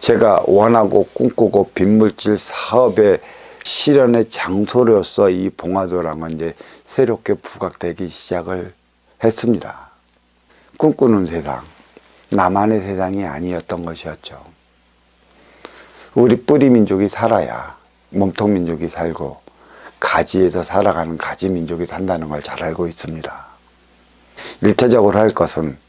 제가 원하고 꿈꾸고 빈물질 사업의 실현의 장소로서 이 봉화도랑은 이제 새롭게 부각되기 시작을 했습니다. 꿈꾸는 세상, 나만의 세상이 아니었던 것이었죠. 우리 뿌리 민족이 살아야 몸통 민족이 살고 가지에서 살아가는 가지 민족이 산다는 걸 잘 알고 있습니다. 일차적으로 할 것은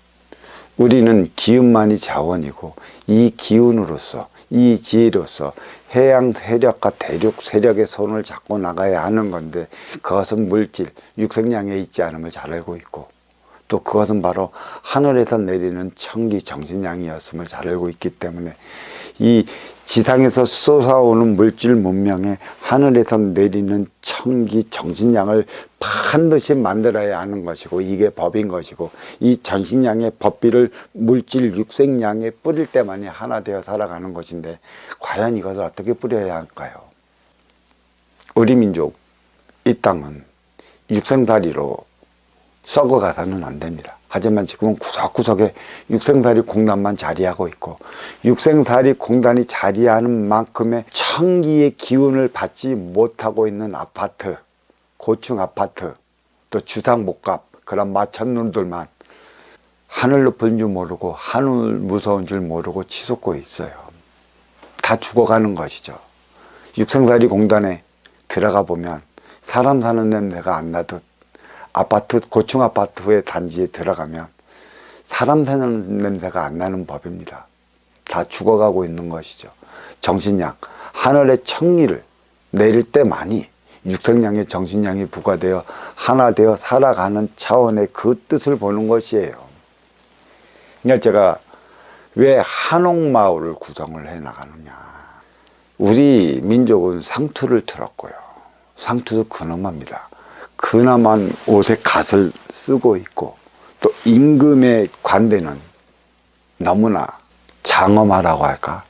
우리는 기운만이 자원이고 이 기운으로서 이 지혜로서 해양 세력과 대륙 세력의 손을 잡고 나가야 하는 건데 그것은 물질, 육생량에 있지 않음을 잘 알고 있고 또 그것은 바로 하늘에서 내리는 청기 정신량이었음을 잘 알고 있기 때문에 이 지상에서 솟아오는 물질 문명에 하늘에서 내리는 청기 정신량을 반드시 만들어야 하는 것이고 이게 법인 것이고 이 정신량의 법비를 물질 육생량에 뿌릴 때만이 하나 되어 살아가는 것인데 과연 이것을 어떻게 뿌려야 할까요? 우리 민족 이 땅은 육생다리로 썩어가서는 안 됩니다. 하지만 지금은 구석구석에 육생다리 공단만 자리하고 있고 육생다리 공단이 자리하는 만큼의 청기의 기운을 받지 못하고 있는 아파트, 고층 아파트, 또 주상 목값 그런 마천눈들만 하늘 높은 줄 모르고 하늘 무서운 줄 모르고 치솟고 있어요. 다 죽어가는 것이죠. 육생다리 공단에 들어가 보면 사람 사는 냄새가 안 나듯 아파트, 고층 아파트의 단지에 들어가면 사람 사는 냄새가 안 나는 법입니다. 다 죽어가고 있는 것이죠. 정신량, 하늘의 청리를 내릴 때만이 육생량의 정신량이 부과되어 하나 되어 살아가는 차원의 그 뜻을 보는 것이에요. 그러니까 제가 왜 한옥마을을 구성을 해 나가느냐. 우리 민족은 상투를 틀었고요. 상투도 근엄합니다. 그나만 옷에 갓을 쓰고 있고 또 임금의 관대는 너무나 장엄하다고 할까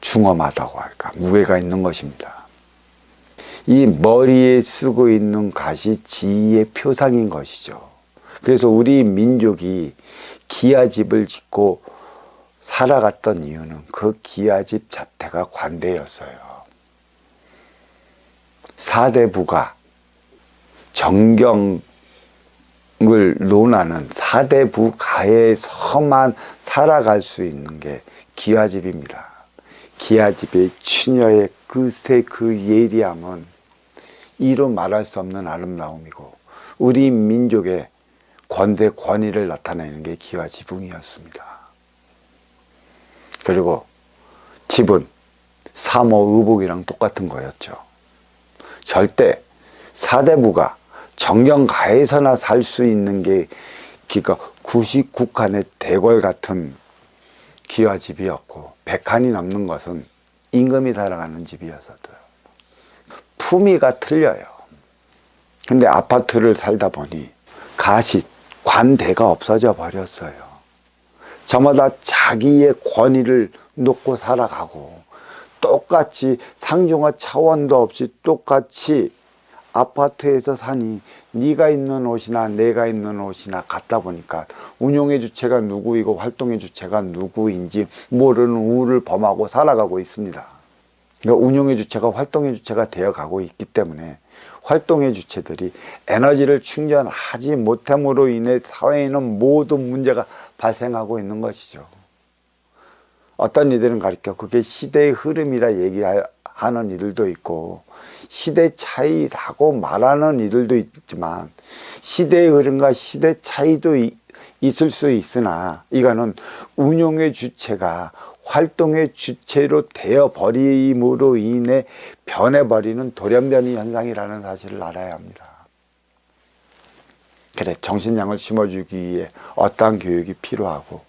중엄하다고 할까 무게가 있는 것입니다. 이 머리에 쓰고 있는 갓이 지위의 표상인 것이죠. 그래서 우리 민족이 기아집을 짓고 살아갔던 이유는 그 기아집 자체가 관대였어요. 사대부가 정경을 논하는 사대부 가에서만 살아갈 수 있는 게 기와집입니다. 기와집의 추녀의 그새 그 예리함은 이로 말할 수 없는 아름다움이고 우리 민족의 권대 권위를 나타내는 게 기와지붕이었습니다. 그리고 집은 사모의복이랑 똑같은 거였죠. 절대 사대부가 정경가에서나 살 수 있는 게 기가 99칸의 대궐 같은 기와집이었고 100칸이 넘는 것은 임금이 살아가는 집이었어요. 품위가 틀려요. 근데 아파트를 살다 보니 가시, 관대가 없어져 버렸어요. 저마다 자기의 권위를 놓고 살아가고 똑같이 상중하 차원도 없이 똑같이 아파트에서 사니 네가 입는 옷이나 내가 입는 옷이나 같다 보니까 운용의 주체가 누구이고 활동의 주체가 누구인지 모르는 우를 범하고 살아가고 있습니다. 그러니까 운용의 주체가 활동의 주체가 되어가고 있기 때문에 활동의 주체들이 에너지를 충전하지 못함으로 인해 사회에는 모든 문제가 발생하고 있는 것이죠. 어떤 이들은 가르쳐 그게 시대의 흐름이라 얘기하는 이들도 있고 시대 차이라고 말하는 이들도 있지만 시대의 흐름과 시대 차이도 있을 수 있으나 이거는 운용의 주체가 활동의 주체로 되어버림으로 인해 변해버리는 돌연변이 현상이라는 사실을 알아야 합니다. 그래, 정신량을 심어주기 위해 어떠한 교육이 필요하고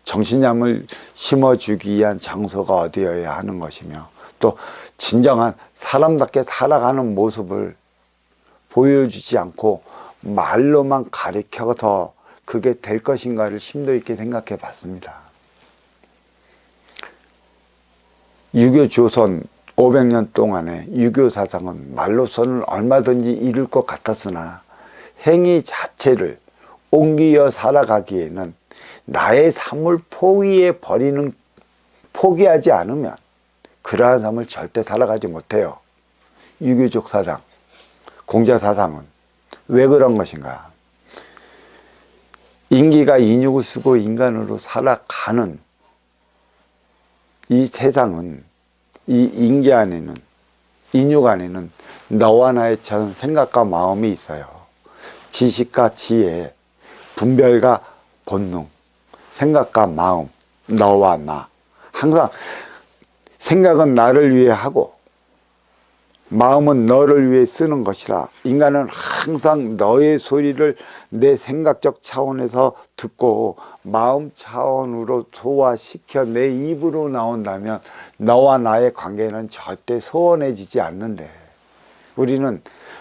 정신량을 심어주기 위한 장소가 어디여야 하는 것이며 또 진정한 사람답게 살아가는 모습을 보여주지 않고 말로만 가르쳐서 그게 될 것인가를 심도 있게 생각해 봤습니다. 유교 조선 500년 동안의 유교 사상은 말로서는 얼마든지 이룰 것 같았으나 행위 자체를 옮기어 살아가기에는 나의 삶을 포기해 버리는 포기하지 않으면 그러한 삶을 절대 살아가지 못해요. 유교적 사상, 공자 사상은 왜 그런 것인가? 인기가 인육을 쓰고 인간으로 살아가는 이 세상은, 이 인기 안에는, 인육 안에는 너와 나의 전 생각과 마음이 있어요. 지식과 지혜, 분별과 본능, 생각과 마음, 너와 나. 항상 생각은 나를 위해 하고 마음은 너를 위해 쓰는 것이라 인간은 항상 너의 소리를 내 생각적 차원에서 듣고 마음 차원으로 소화시켜 내 입으로 나온다면 너와 나의 관계는 절대 소원해지지 않는데, 우리는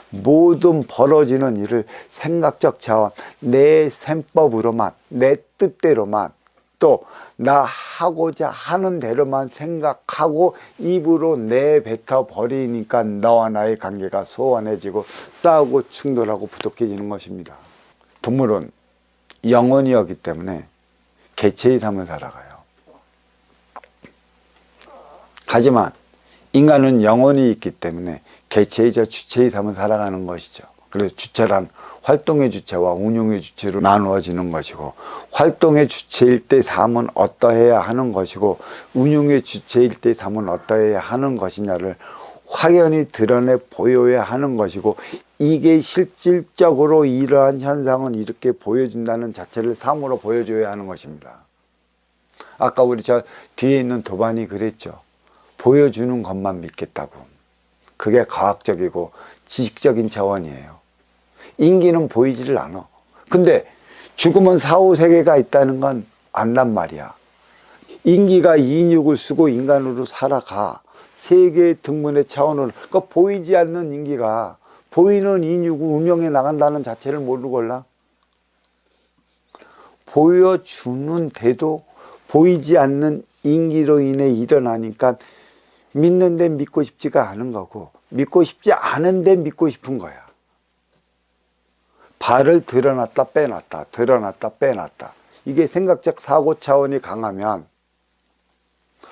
모든 벌어지는 일을 생각적 차원, 내 셈법으로만, 내 뜻대로만, 또 나 하고자 하는 대로만 생각하고 입으로 내뱉어 버리니까 너와 나의 관계가 소원해지고 싸우고 충돌하고 부족해지는 것입니다. 동물은 영혼이었기 때문에 개체의 삶을 살아가요. 하지만 인간은 영혼이 있기 때문에 개체이자 주체의 삶을 살아가는 것이죠. 그래서 주체란 활동의 주체와 운용의 주체로 나누어지는 것이고, 활동의 주체일 때 삶은 어떠해야 하는 것이고 운용의 주체일 때 삶은 어떠해야 하는 것이냐를 확연히 드러내 보여야 하는 것이고, 이게 실질적으로 이러한 현상은 이렇게 보여준다는 자체를 삶으로 보여줘야 하는 것입니다. 아까 우리 저 뒤에 있는 도반이 그랬죠. 보여주는 것만 믿겠다고. 그게 과학적이고 지식적인 차원이에요. 인기는 보이지를 않아. 근데 죽으면 사후세계가 있다는 건 안단 말이야. 인기가 인육을 쓰고 인간으로 살아가. 세계의 등문의 차원으로. 그러니까 보이지 않는 인기가 보이는 인육을 운영해 나간다는 자체를 모르걸라. 보여주는데도 보이지 않는 인기로 인해 일어나니까 믿는데 믿고 싶지가 않은 거고, 믿고 싶지 않은데 믿고 싶은 거야. 발을 드러났다 빼놨다, 드러났다 빼놨다. 이게 생각적 사고 차원이 강하면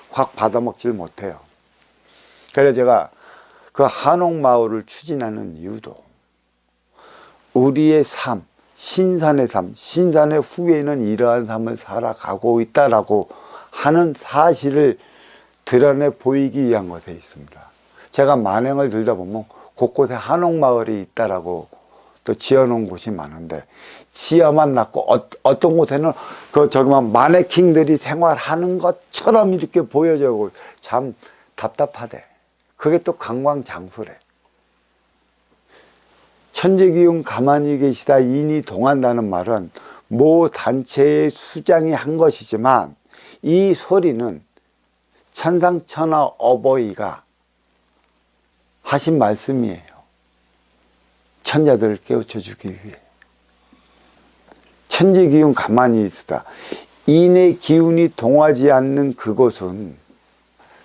확 받아먹질 못해요. 그래서 제가 그 한옥마을을 추진하는 이유도 우리의 삶, 신산의 삶, 신산의 후에는 이러한 삶을 살아가고 있다라고 하는 사실을 드러내 보이기 위한 것에 있습니다. 제가 만행을 들다 보면 곳곳에 한옥마을이 있다라고 또 지어놓은 곳이 많은데, 지어만 놨고 어떤 곳에는 그 저기만 마네킹들이 생활하는 것처럼 이렇게 보여져고 참 답답하대. 그게 또 관광 장소래. 천지기운 가만히 계시다 인이 동한다는 말은 모 단체의 수장이 한 것이지만, 이 소리는 천상천하 어버이가 하신 말씀이에요. 천자들을 깨우쳐 주기 위해. 천지기운 가만히 있으다. 인의 기운이 동하지 않는 그곳은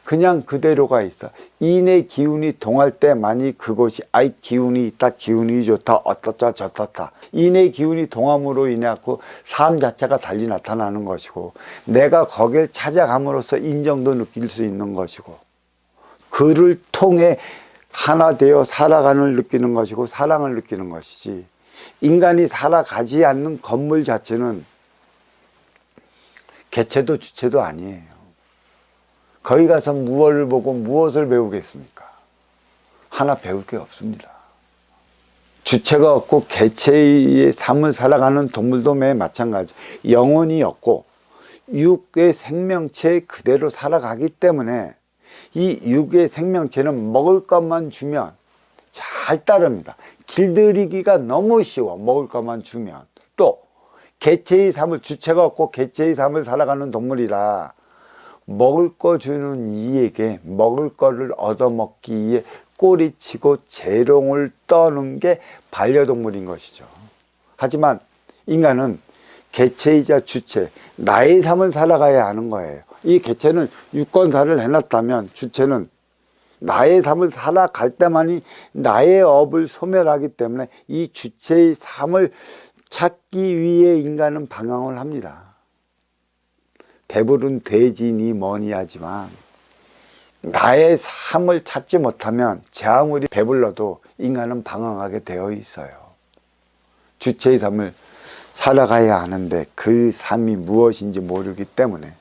그냥 그대로가 있어. 인의 기운이 동할 때만이 그곳이 아이 기운이 있다, 기운이 좋다, 어떻다 저떻다. 인의 기운이 동함으로 인해 갖고 삶 자체가 달리 나타나는 것이고, 내가 거길 찾아감으로써 인정도 느낄 수 있는 것이고, 그를 통해 하나 되어 살아가는 느끼는 것이고 사랑을 느끼는 것이지, 인간이 살아가지 않는 건물 자체는 개체도 주체도 아니에요. 거기 가서 무엇을 보고 무엇을 배우겠습니까? 하나 배울 게 없습니다. 주체가 없고 개체의 삶을 살아가는 동물도 매 마찬가지. 영혼이 없고 육의 생명체 그대로 살아가기 때문에 이 육의 생명체는 먹을 것만 주면 잘 따릅니다. 길들이기가 너무 쉬워. 먹을 것만 주면. 또 개체의 삶을, 주체가 없고 개체의 삶을 살아가는 동물이라 먹을 거 주는 이에게 먹을 거를 얻어먹기 위해 꼬리치고 재롱을 떠는 게 반려동물인 것이죠. 하지만 인간은 개체이자 주체, 나의 삶을 살아가야 하는 거예요. 이 개체는 유권사를 해놨다면 주체는 나의 삶을 살아갈 때만이 나의 업을 소멸하기 때문에 이 주체의 삶을 찾기 위해 인간은 방황을 합니다. 배부른 돼지니 뭐니 하지만 나의 삶을 찾지 못하면 제 아무리 배불러도 인간은 방황하게 되어 있어요. 주체의 삶을 살아가야 하는데 그 삶이 무엇인지 모르기 때문에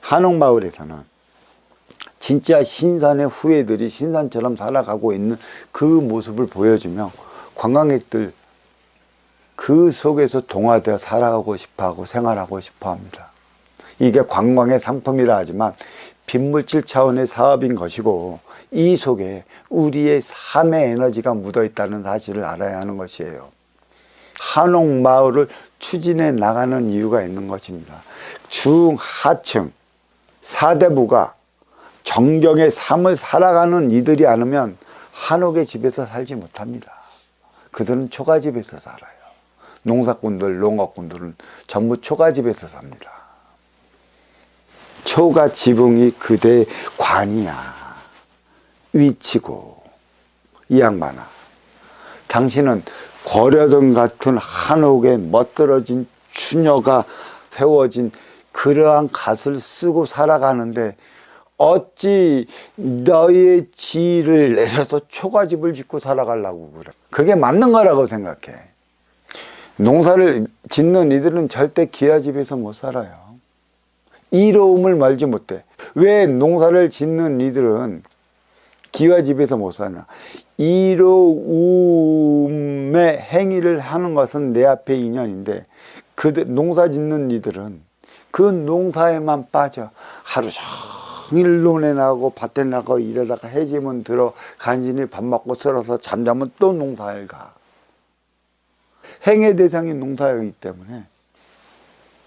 한옥마을에서는 진짜 신선의 후예들이 신선처럼 살아가고 있는 그 모습을 보여주면 관광객들 그 속에서 동화되어 살아가고 싶어하고 생활하고 싶어합니다. 이게 관광의 상품이라 하지만 빈물질 차원의 사업인 것이고 이 속에 우리의 삶의 에너지가 묻어 있다는 사실을 알아야 하는 것이에요. 한옥마을을 추진해 나가는 이유가 있는 것입니다. 중하층 4대부가 정경의 삶을 살아가는 이들이 아니면 한옥의 집에서 살지 못합니다. 그들은 초가집에서 살아요. 농사꾼들, 농업꾼들은 전부 초가집에서 삽니다. 초가 지붕이 그대의 관이야. 위치고. 이 양반아, 당신은 고려등 같은 한옥에 멋들어진 추녀가 세워진 그러한 갓을 쓰고 살아가는데 어찌 너의 지위를 내려서 초가집을 짓고 살아가려고 그래. 그게 맞는 거라고 생각해. 농사를 짓는 이들은 절대 기와집에서 못 살아요. 이로움을 말지 못해. 왜 농사를 짓는 이들은 기와집에서 못 사나? 이로움의 행위를 하는 것은 내 앞에 인연인데 그들 농사 짓는 이들은 그 농사에만 빠져 하루 종일 논에 나가고 밭에 나가고 이러다가 해지면 들어 간신히 밥 먹고 쓸어서 잠자면 또 농사를 가. 행의 대상이 농사이기 때문에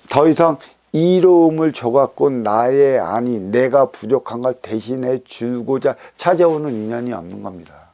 더 이상 이로움을 줘갖고 나의 아니 내가 부족한 걸 대신해 주고자 찾아오는 인연이 없는 겁니다.